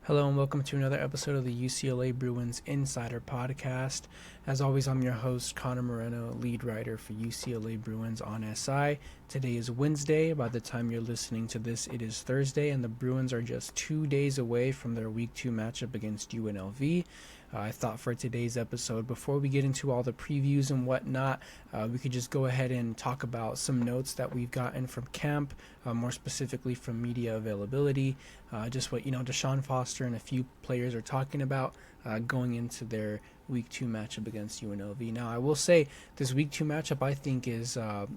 Hello and welcome to another episode of the UCLA Bruins Insider Podcast. As always, I'm your host, Connor Moreno, lead writer for UCLA Bruins on SI. Today is Wednesday. By the time you're listening to this, it is Thursday, and the Bruins are just 2 days away from their Week 2 matchup against UNLV. I thought for today's episode, before we get into all the previews and whatnot, we could just go ahead and talk about some notes that we've gotten from camp, more specifically from media availability, just what Deshaun Foster and a few players are talking about going into their Week 2 matchup against UNLV. Now, I will say this Week 2 matchup, I think, is, I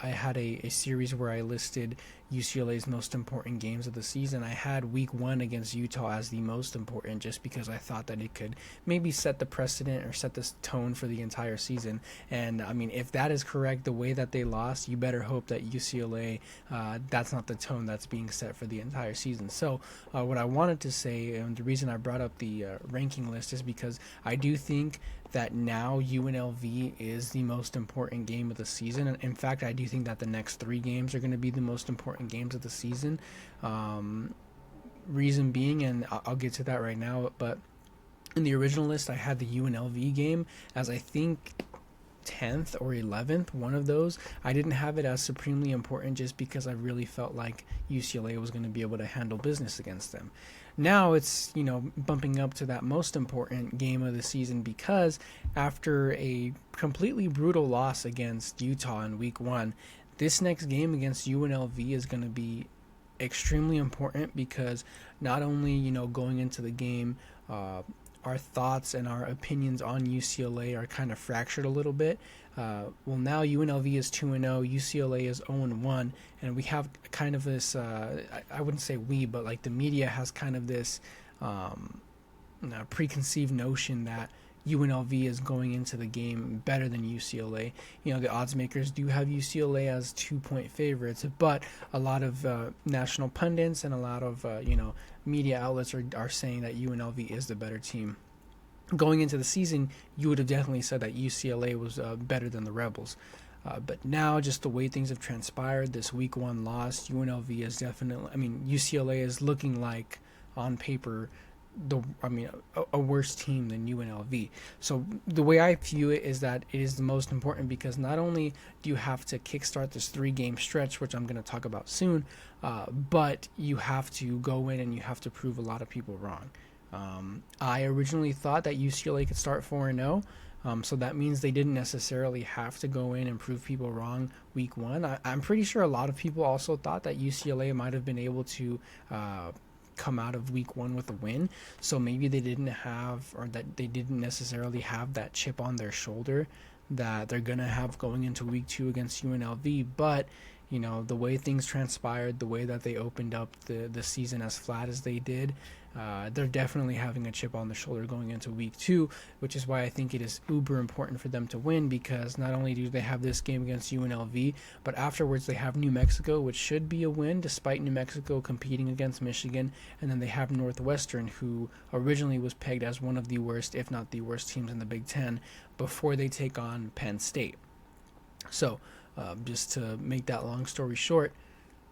had a series where I listed UCLA's most important games of the season. I had Week 1 against Utah as the most important just because I thought that it could maybe set the precedent or set the tone for the entire season. And, I mean, if that is correct, the way that they lost, you better hope that UCLA, that's not the tone that's being set for the entire season. So, what I wanted to say, and the reason I brought up the ranking list is because I do think that now UNLV is the most important game of the season. And in fact, I do think that the next 3 games are going to be the most important games of the season. Reason being, and I'll get to that right now, but in the original list, I had the UNLV game as I think 10th or 11th, one of those. I didn't have it as supremely important just because I really felt like UCLA was going to be able to handle business against them. Now it's, bumping up to that most important game of the season because after a completely brutal loss against Utah in Week 1, this next game against UNLV is going to be extremely important because not only, going into the game, our thoughts and our opinions on UCLA are kind of fractured a little bit. Now UNLV is 2-0, UCLA is 0-1, and we have kind of this, I wouldn't say we, but like the media has kind of this preconceived notion that UNLV is going into the game better than UCLA. The odds makers do have UCLA as 2-point favorites, but a lot of national pundits and a lot of media outlets are saying that UNLV is the better team. Going into the season, you would have definitely said that UCLA was better than the Rebels. But now, just the way things have transpired, this Week 1 loss, UNLV is definitely, UCLA is looking like, on paper, a worse team than UNLV. So the way I view it is that it is the most important because not only do you have to kickstart this 3-game stretch, which I'm going to talk about soon, but you have to go in and you have to prove a lot of people wrong. I originally thought that UCLA could start 4-0, so that means they didn't necessarily have to go in and prove people wrong Week 1. I'm pretty sure a lot of people also thought that UCLA might have been able to come out of Week 1 with a win, so maybe they didn't have, or that they didn't necessarily have that chip on their shoulder that they're going to have going into Week 2 against UNLV, but the way things transpired, the way that they opened up the season as flat as they did, they're definitely having a chip on their shoulder going into Week 2, which is why I think it is uber important for them to win, because not only do they have this game against UNLV, but afterwards they have New Mexico, which should be a win despite New Mexico competing against Michigan, and then they have Northwestern, who originally was pegged as one of the worst, if not the worst teams in the Big Ten, before they take on Penn State. So, just to make that long story short,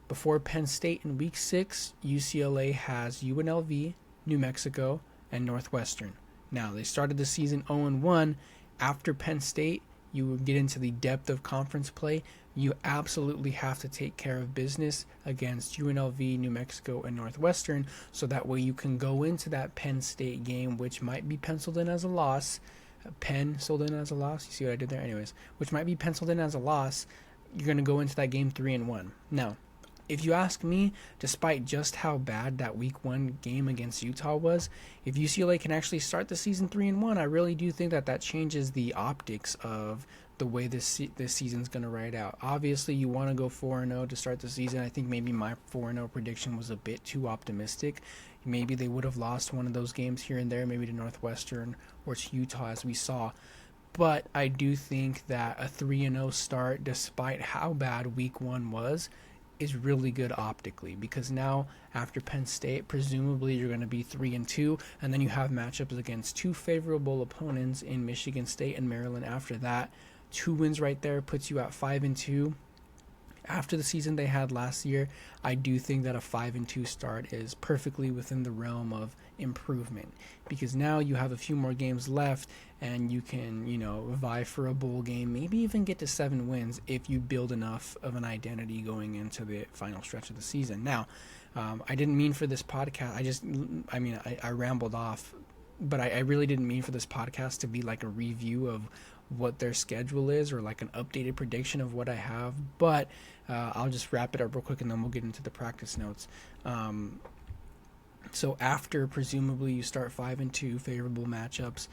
before Penn State in Week 6, UCLA has UNLV, New Mexico, and Northwestern. Now, they started the season 0-1. After Penn State, you get into the depth of conference play. You absolutely have to take care of business against UNLV, New Mexico, and Northwestern, so that way you can go into that Penn State game, which might be penciled in as a loss. Penciled in as a loss. You see what I did there? Anyways, which might be penciled in as a loss. You're going to go into that game 3-1. Now, if you ask me, despite just how bad that Week 1 game against Utah was, if UCLA can actually start the season 3-1, I really do think that changes the optics of the way this season's going to ride out. Obviously, you want to go 4-0 to start the season. I think maybe my 4-0 prediction was a bit too optimistic. Maybe they would have lost one of those games here and there, maybe to Northwestern or to Utah, as we saw. But I do think that a 3-0 start, despite how bad Week 1 was, is really good optically, because now after Penn State, presumably you're going to be 3-2, and then you have matchups against 2 favorable opponents in Michigan State and Maryland after that. 2 wins right there puts you at 5-2. after the season they had last year, I do think that a 5-2 start is perfectly within the realm of improvement, because now you have a few more games left and you can, vie for a bowl game, maybe even get to 7 wins if you build enough of an identity going into the final stretch of the season. Now, I didn't mean for this podcast. I rambled off, but I really didn't mean for this podcast to be like a review of what their schedule is or like an updated prediction of what I have, but I'll just wrap it up real quick and then we'll get into the practice notes. So after presumably you start 5-2, favorable matchups,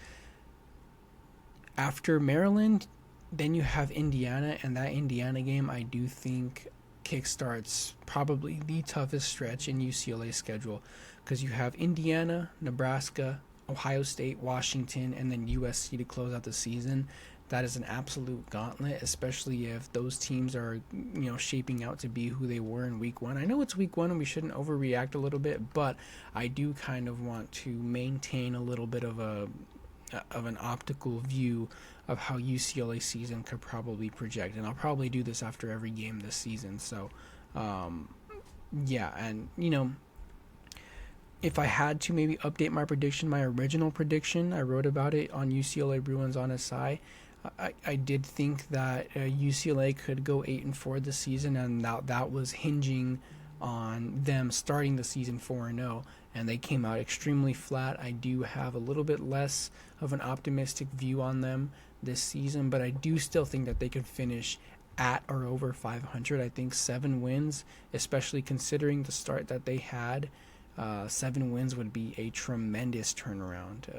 after Maryland, then you have Indiana, and that Indiana game I do think kickstarts probably the toughest stretch in UCLA's schedule, because you have Indiana, Nebraska, Ohio State, Washington, and then USC to close out the season. That is an absolute gauntlet, especially if those teams are, shaping out to be who they were in week 1. I know it's week 1 and we shouldn't overreact a little bit, but I do kind of want to maintain a little bit of an optical view of how UCLA season could probably project, and I'll probably do this after every game this season. So, if I had to maybe update my prediction, my original prediction, I wrote about it on UCLA Bruins on SI. I did think that UCLA could go 8-4 this season, and that was hinging on them starting the season 4-0, and they came out extremely flat. I do have a little bit less of an optimistic view on them this season, but I do still think that they could finish at or over 500. I think 7 wins, especially considering the start that they had, 7 wins would be a tremendous turnaround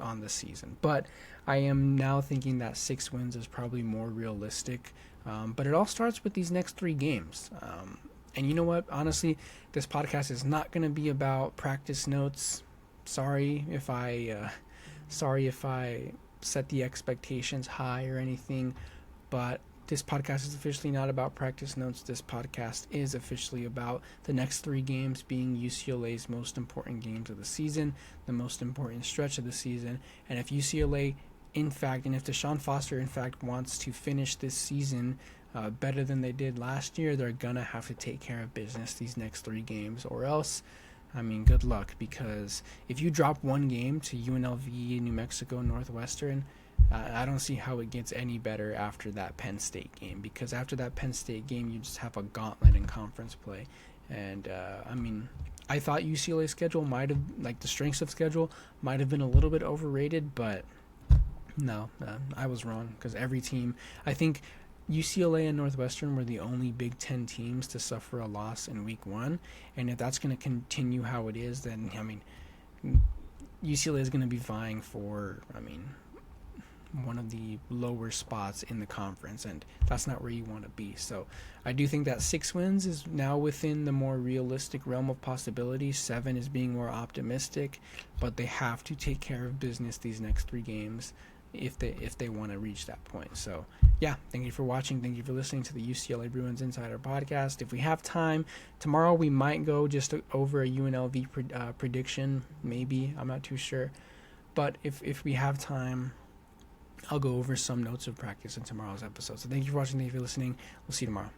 on the season. But I am now thinking that 6 wins is probably more realistic. But it all starts with these next 3 games. And you know what? Honestly, this podcast is not going to be about practice notes. Sorry if I set the expectations high or anything, but this podcast is officially not about practice notes. This podcast is officially about the next 3 games being UCLA's most important games of the season, the most important stretch of the season. And if UCLA, in fact, and if Deshaun Foster, in fact, wants to finish this season better than they did last year, they're going to have to take care of business these next 3 games, or else, good luck, because if you drop 1 game to UNLV, New Mexico, Northwestern, I don't see how it gets any better after that Penn State game, because after that Penn State game, you just have a gauntlet in conference play. And, I thought UCLA's schedule might have, the strengths of schedule might have been a little bit overrated, but no, I was wrong, because every team, I think UCLA and Northwestern were the only Big Ten teams to suffer a loss in week 1, and if that's going to continue how it is, then, UCLA is going to be vying for, one of the lower spots in the conference, and that's not where you want to be. So I do think that 6 wins is now within the more realistic realm of possibility. 7 is being more optimistic, but they have to take care of business these next 3 games if they want to reach that point. So yeah, thank you for watching. Thank you for listening to the UCLA Bruins Insider Podcast. If we have time, tomorrow we might go just over a UNLV prediction. Maybe, I'm not too sure. But if we have time, I'll go over some notes of practice in tomorrow's episode. So thank you for watching. Thank you for listening. We'll see you tomorrow.